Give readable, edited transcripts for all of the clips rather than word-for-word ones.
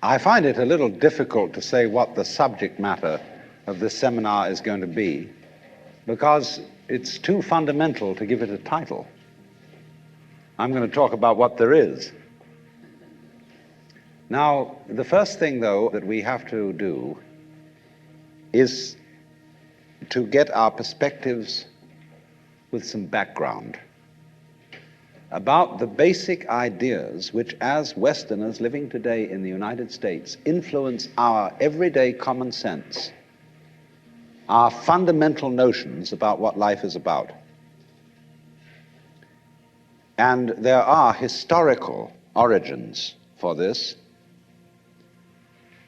I find it a little difficult to say what the subject matter of this seminar is going to be, because it's too fundamental to give it a title. I'm going to talk about what there is. Now, the first thing, though, that we have to do is to get our perspectives with some background about the basic ideas which, as Westerners living today in the United States, influence our everyday common sense, our fundamental notions about what life is about. And there are historical origins for this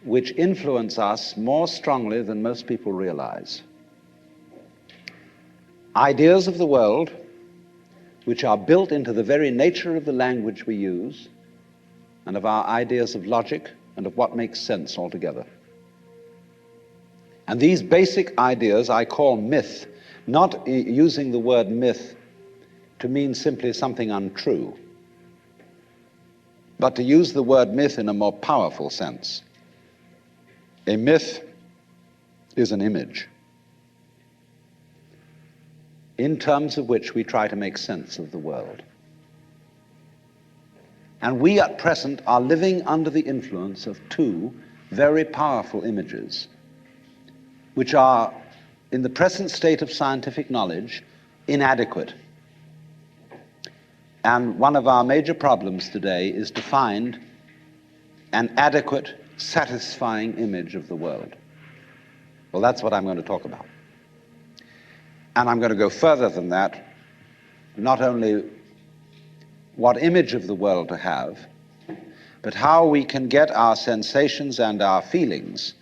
which influence us more strongly than most people realize. Ideas of the world which are built into the very nature of the language we use and of our ideas of logic and of what makes sense altogether. And these basic ideas I call myth, not using the word myth to mean simply something untrue, but to use the word myth in a more powerful sense. A myth is an image in terms of which we try to make sense of the world. And we at present are living under the influence of two very powerful images, which are, in the present state of scientific knowledge, inadequate. And one of our major problems today is to find an adequate, satisfying image of the world. Well, that's what I'm going to talk about. And I'm going to go further than that, not only what image of the world to have, but how we can get our sensations and our feelings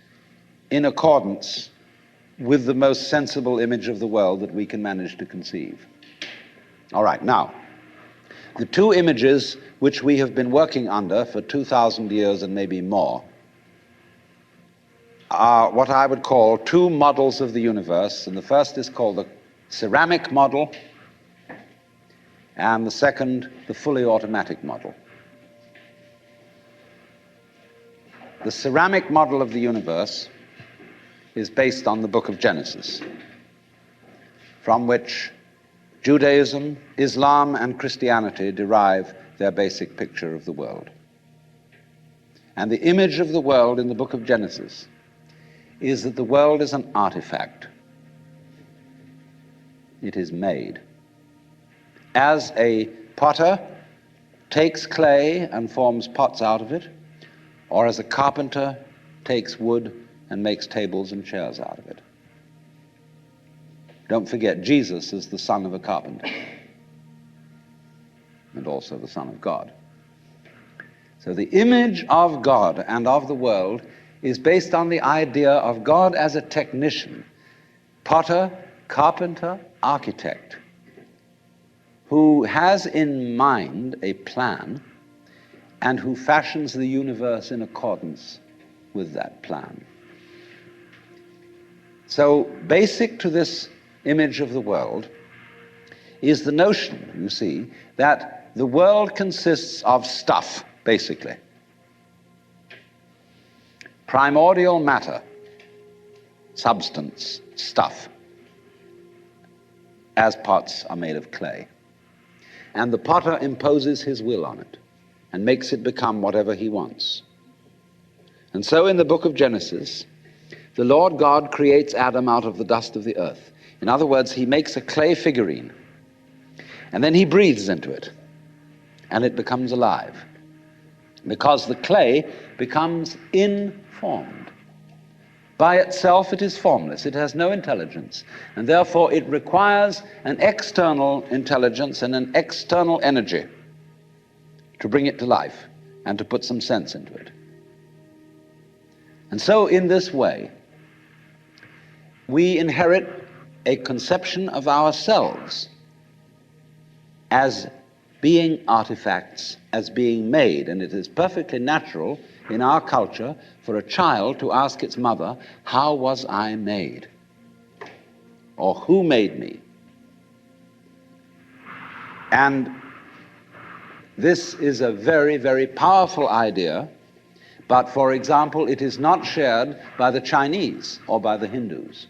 in accordance with the most sensible image of the world that we can manage to conceive. All right, now, the two images which we have been working under for 2,000 years and maybe more are what I would call two models of the universe, and the first is called the ceramic model, and the second, the fully automatic model. The ceramic model of the universe is based on the book of Genesis, from which Judaism, Islam, and Christianity derive their basic picture of the world. And the image of the world in the book of Genesis is that the world is an artifact. It is made. As a potter takes clay and forms pots out of it, or as a carpenter takes wood and makes tables and chairs out of it. Don't forget, Jesus is the son of a carpenter and also the Son of God. So the image of God and of the world is based on the idea of God as a technician, potter, carpenter, architect, who has in mind a plan and who fashions the universe in accordance with that plan. So basic to this image of the world is the notion, you see, that the world consists of stuff, basically. Primordial matter, substance, stuff, as pots are made of clay. And the potter imposes his will on it and makes it become whatever he wants. And so in the book of Genesis, the Lord God creates Adam out of the dust of the earth. In other words, he makes a clay figurine, and then he breathes into it, and it becomes alive, because the clay becomes informed. By itself, it is formless. It has no intelligence, and therefore it requires an external intelligence and an external energy to bring it to life and to put some sense into it. And so in this way, we inherit a conception of ourselves as being artifacts, as being made, and it is perfectly natural in our culture for a child to ask its mother, "How was I made?" or "Who made me?" And this is a very, very powerful idea, But, for example, it is not shared by the Chinese or by the Hindus.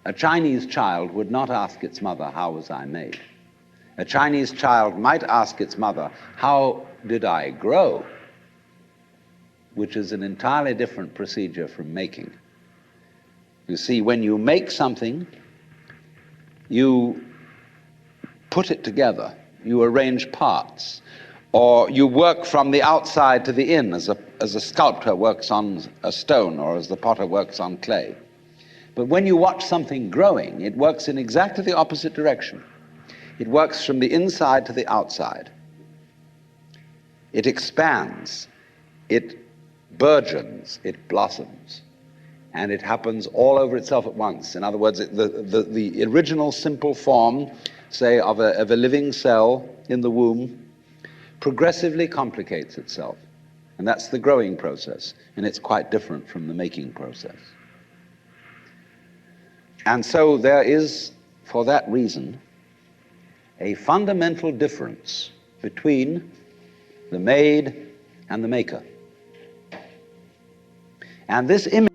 A Chinese child would not ask its mother, "How was I made?" A Chinese child might ask its mother, "How did I grow?" which is an entirely different procedure from making. You see, when you make something, you put it together, you arrange parts, or you work from the outside to the in, as a sculptor works on a stone or as the potter works on clay. But when you watch something growing, it works in exactly the opposite direction. It works from the inside to the outside. It expands, it burgeons, it blossoms, and it happens all over itself at once. In other words, the original simple form, say, of a living cell in the womb, progressively complicates itself. And that's the growing process, and it's quite different from the making process. And so there is, for that reason, a fundamental difference between the made and the maker. And this image